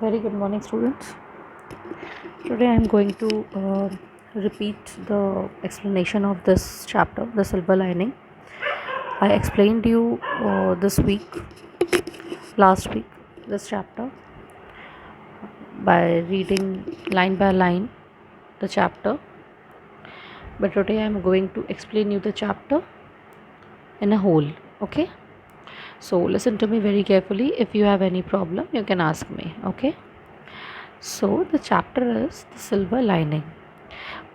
Very good morning, students. Today I am going to repeat the explanation of this chapter, The Silver Lining. I explained you last week, this chapter by reading line by line the chapter. But today I am going to explain you the chapter in a whole. Okay? So listen to me very carefully. If you have any problem, you can ask me. Okay? So the chapter is The Silver Lining.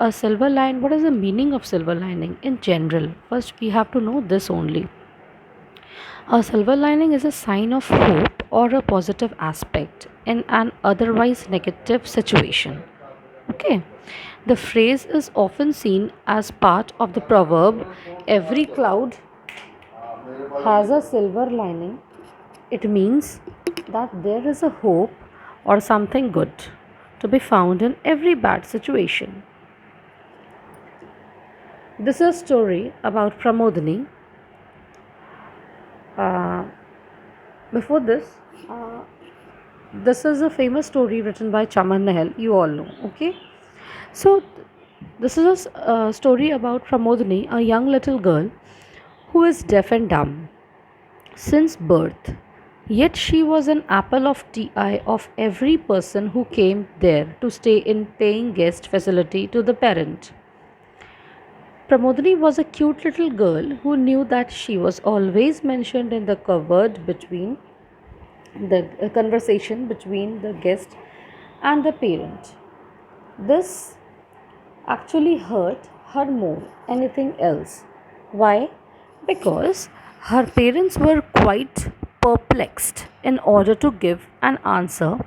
A silver line, what is the meaning of silver lining in general? First, we have to know this only. A silver lining is a sign of hope or a positive aspect in an otherwise negative situation. Okay. The phrase is often seen as part of the proverb every cloud has a silver lining. It means that there is a hope or something good to be found in every bad situation. This is a story about Pramodini. Uh, before uh, this is a famous story written by Chaman Nahal. You all know, okay? So, this is a story about Pramodini, a young little girl who is deaf and dumb since birth. Yet she was an apple of the eye of every person who came there to stay in paying guest facility to the parent. Pramodini was a cute little girl who knew that she was always mentioned in the cupboard between the conversation between the guest and the parent. This actually hurt her more anything else. Why? Because her parents were quite perplexed in order to give an answer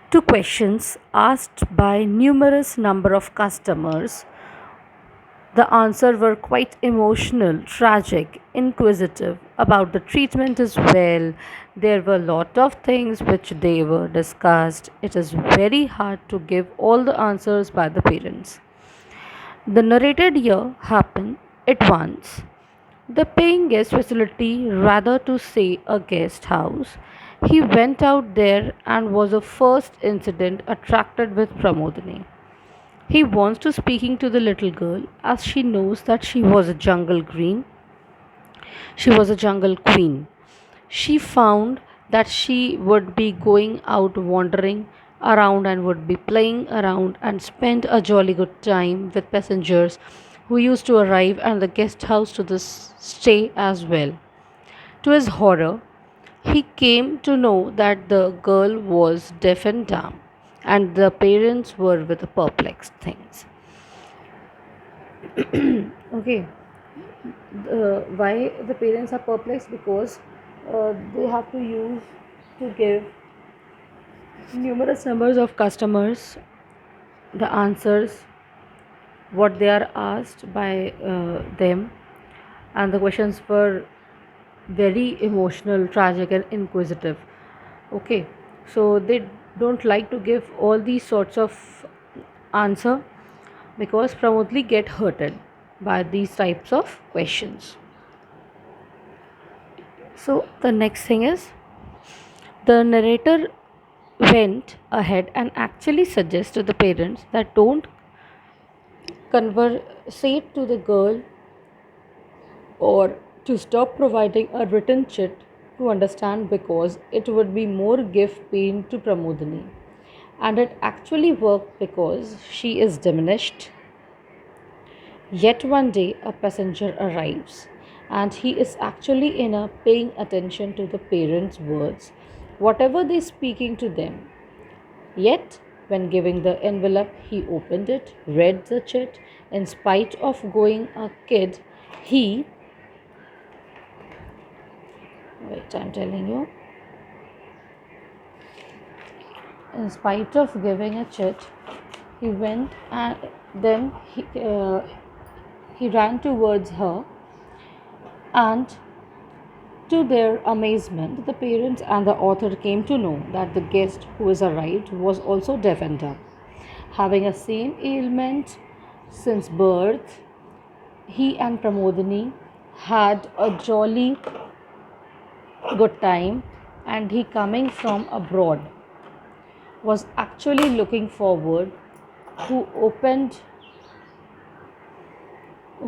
to questions asked by numerous number of customers. The answers were quite emotional, tragic, inquisitive about the treatment as well. There were a lot of things which they were discussed. It is very hard to give all the answers by the parents. The narrated year happened at once. The paying guest facility, rather to say a guest house, he went out there and was a first incident attracted with Pramodini. He wants to speaking to the little girl as she knows that she was a jungle queen. She found that she would be going out wandering around and would be playing around and spend a jolly good time with passengers who used to arrive and the guest house to the stay as well. To his horror, he came to know that the girl was deaf and dumb and the parents were with perplexed things. Okay, why the parents are perplexed? Because they have to use to give numerous numbers of customers the answers what they are asked by them, and the questions were very emotional, tragic, and inquisitive. Okay, so they don't like to give all these sorts of answer because probably get hurted by these types of questions. So the next thing is the narrator went ahead and actually suggested the parents that don't conversate to the girl or to stop providing a written chit to understand because it would be more give pain to Pramodini. And it actually worked because she is diminished. Yet one day a passenger arrives and he is actually in a paying attention to the parents' words, whatever they speaking to them. Yet when giving the envelope he opened it, read the chit, in spite of going a kid, he wait, I'm telling you, in spite of giving a chit, he went and then he ran towards her, and to their amazement, the parents and the author came to know that the guest who has arrived was also deaf and dumb. Having a same ailment since birth, he and Pramodini had a jolly good time and he coming from abroad was actually looking forward, who opened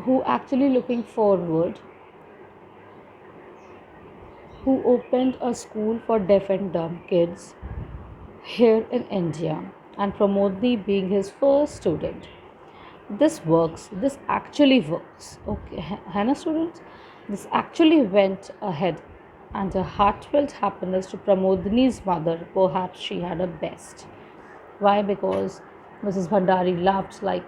who actually looking forward who opened a school for deaf and dumb kids here in India, and Pramodni being his first student. This actually works. Okay, Hannah students, this actually went ahead, and a heartfelt happiness to Pramodini's mother. Perhaps she had a best. Why? Because Mrs. Bhandari laughed like,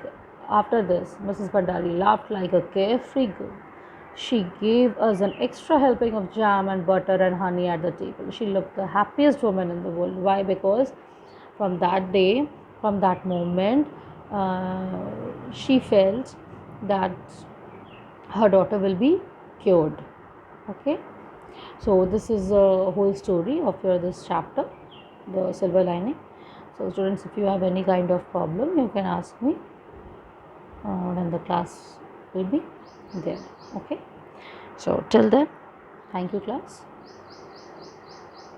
after this, Mrs. Bhandari laughed like a carefree girl. She gave us an extra helping of jam and butter and honey at the table. She looked the happiest woman in the world. Why? Because from that day, from that moment, she felt that her daughter will be cured. Okay, so this is a whole story of your this chapter, the silver lining. So students, if you have any kind of problem, you can ask me when the class will be there. Okay, so till then, thank you class.